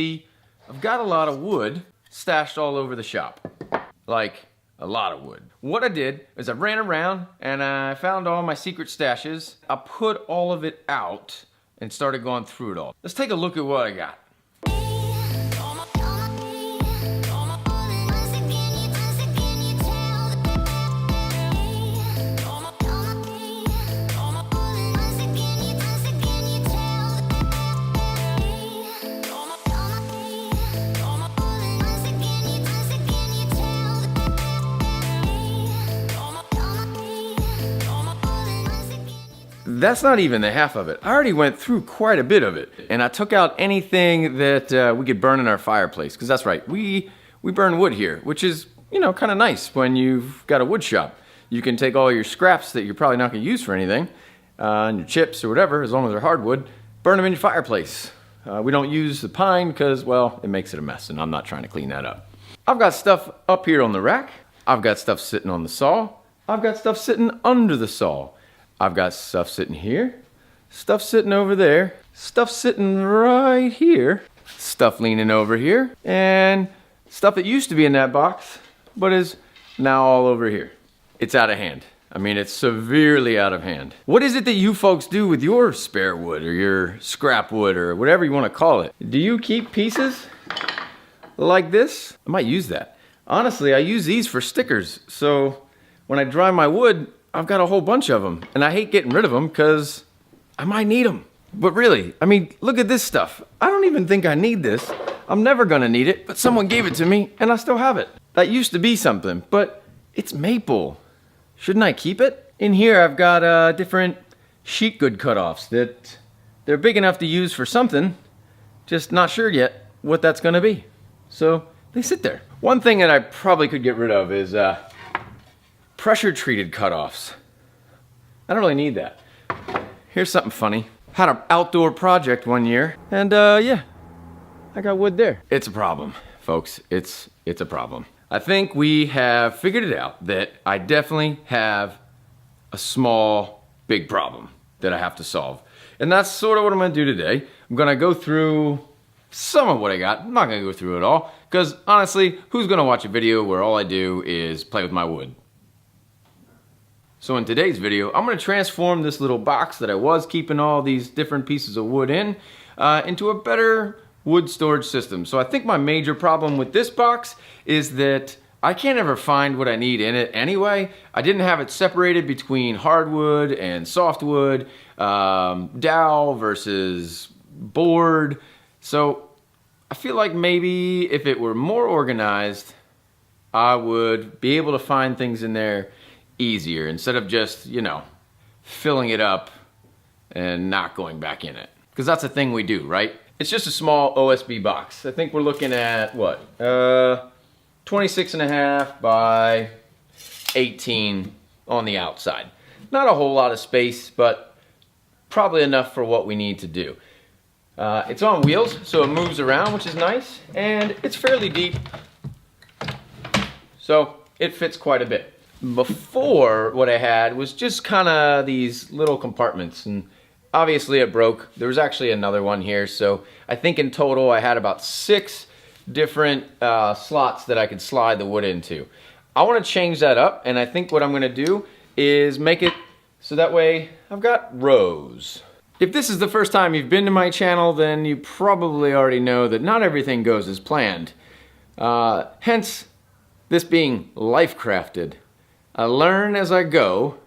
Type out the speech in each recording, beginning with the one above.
see, I've got a lot of wood stashed all over the shop. Like, a lot of wood. What I did is I ran around and I found all my secret stashes. I put all of it out and started going through it all. Let's take a look at what I got. That's not even the half of it. I already went through quite a bit of it. And I took out anything that we could burn in our fireplace. Because that's right, we burn wood here, which is, you know, kind of nice when you've got a wood shop. You can take all your scraps that you're probably not going to use for anything, and your chips or whatever, as long as they're hardwood, burn them in your fireplace. We don't use the pine because, well, it makes it a mess, and I'm not trying to clean that up. I've got stuff up here on the rack. I've got stuff sitting on the saw. I've got stuff sitting under the saw. I've got stuff sitting here, stuff sitting over there, stuff sitting right here, stuff leaning over here, and stuff that used to be in that box, but is now all over here. It's out of hand. I mean, it's severely out of hand. What is it that you folks do with your spare wood or your scrap wood or whatever you want to call it? Do you keep pieces like this? I might use that. Honestly, I use these for stickers, so when I dry my wood, I've got a whole bunch of them, and I hate getting rid of them because I might need them. But really, I mean, look at this stuff. I don't even think I need this. I'm never gonna need it, but someone gave it to me, and I still have it. That used to be something, but it's maple. Shouldn't I keep it? In here, I've got different sheet good cutoffs that they're big enough to use for something, just not sure yet what that's gonna be. So they sit there. One thing that I probably could get rid of is pressure treated cutoffs. I don't really need that. Here's something funny. Had an outdoor project one year, and yeah, I got wood there. It's a problem, folks. It's a problem. I think we have figured it out that I definitely have a small, big problem that I have to solve. And that's sort of what I'm gonna do today. I'm gonna go through some of what I got. I'm not gonna go through it all, because honestly, who's gonna watch a video where all I do is play with my wood? So in today's video, I'm gonna transform this little box that I was keeping all these different pieces of wood in into a better wood storage system. So I think my major problem with this box is that I can't ever find what I need in it anyway. I didn't have it separated between hardwood and softwood, dowel versus board. So I feel like maybe if it were more organized, I would be able to find things in there easier instead of just, you know, filling it up and not going back in it. Because that's the thing we do, right? It's just a small OSB box. I think we're looking at what? 26.5 by 18 on the outside. Not a whole lot of space, but probably enough for what we need to do. It's on wheels, so it moves around, which is nice, and it's fairly deep, so it fits quite a bit. Before, what I had was just kind of these little compartments, and obviously it broke. There was actually another one here, so I think in total I had about 6 different slots that I could slide the wood into. I want to change that up, and I think what I'm going to do is make it so that way I've got rows. If this is the first time you've been to my channel, then you probably already know that not everything goes as planned. Hence, this being LifeCrafted. I learn as I go,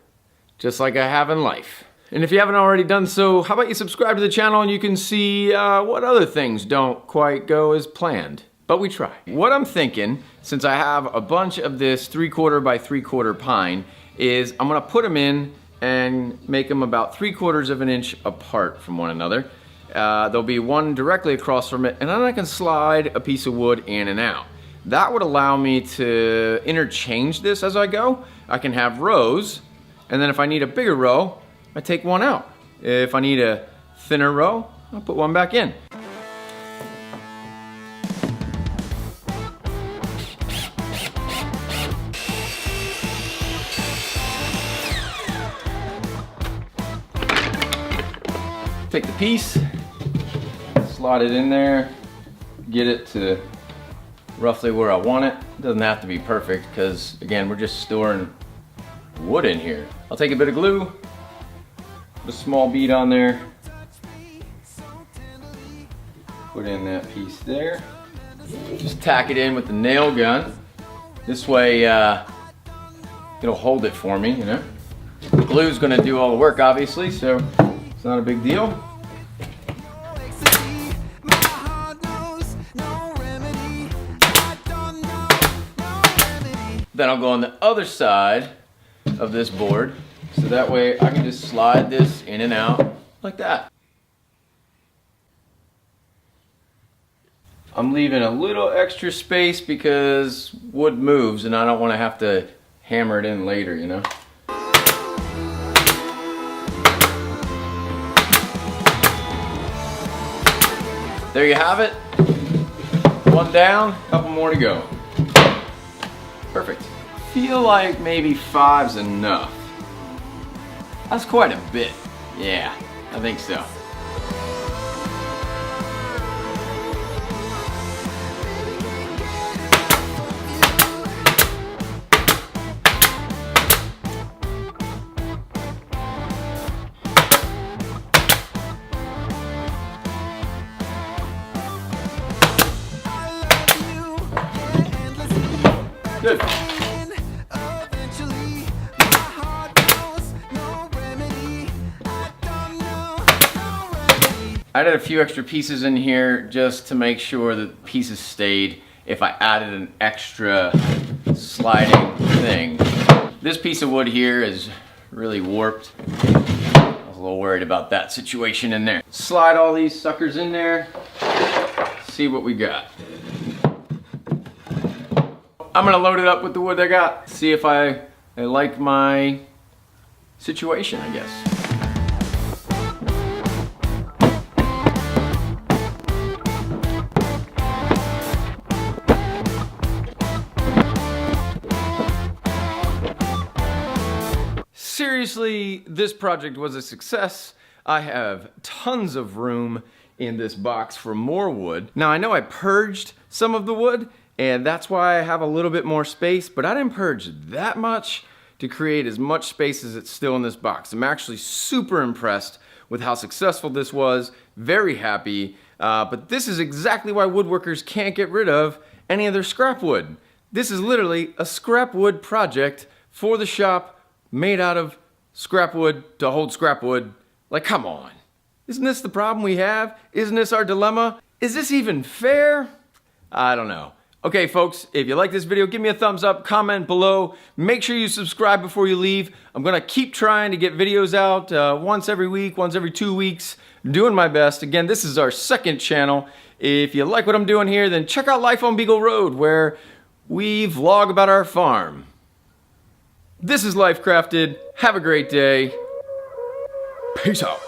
just like I have in life. And if you haven't already done so, how about you subscribe to the channel and you can see what other things don't quite go as planned. But we try. What I'm thinking, since I have a bunch of this 3/4 by 3/4 pine, is I'm gonna put them in and make them about 3/4 of an inch apart from one another. There'll be one directly across from it, and then I can slide a piece of wood in and out. That would allow me to interchange this as I go. I can have rows, and then if I need a bigger row, I take one out. If I need a thinner row, I'll put one back in. Take the piece, slide it in there, get it to roughly where I want it. It doesn't have to be perfect because, again, we're just storing wood in here. I'll take a bit of glue, put a small bead on there, put in that piece there. Just tack it in with the nail gun. This way it'll hold it for me, you know. The glue's gonna do all the work, obviously, so it's not a big deal. Then I'll go on the other side of this board, so that way I can just slide this in and out like that. I'm leaving a little extra space because wood moves and I don't want to have to hammer it in later, you know. There you have it. One down, a couple more to go. Perfect. Feel like maybe 5's enough. That's quite a bit. Yeah, I think so. Good. I added a few extra pieces in here just to make sure that pieces stayed if I added an extra sliding thing. This piece of wood here is really warped. I was a little worried about that situation in there. Slide all these suckers in there, see what we got. I'm gonna load it up with the wood I got, see if I like my situation, I guess. Seriously, this project was a success. I have tons of room in this box for more wood. Now I know I purged some of the wood, and that's why I have a little bit more space, but I didn't purge that much to create as much space as it's still in this box. I'm actually super impressed with how successful this was, very happy, but this is exactly why woodworkers can't get rid of any of their scrap wood. This is literally a scrap wood project for the shop, made out of scrap wood to hold scrap wood. Like, come on. Isn't this the problem we have? Isn't this our dilemma? Is this even fair? I don't know. Okay, folks, if you like this video, give me a thumbs up, comment below. Make sure you subscribe before you leave. I'm gonna keep trying to get videos out once every week, once every 2 weeks. I'm doing my best. Again, this is our second channel. If you like what I'm doing here, then check out Life on Beagle Road, where we vlog about our farm. This is LifeCrafted. Have a great day. Peace out.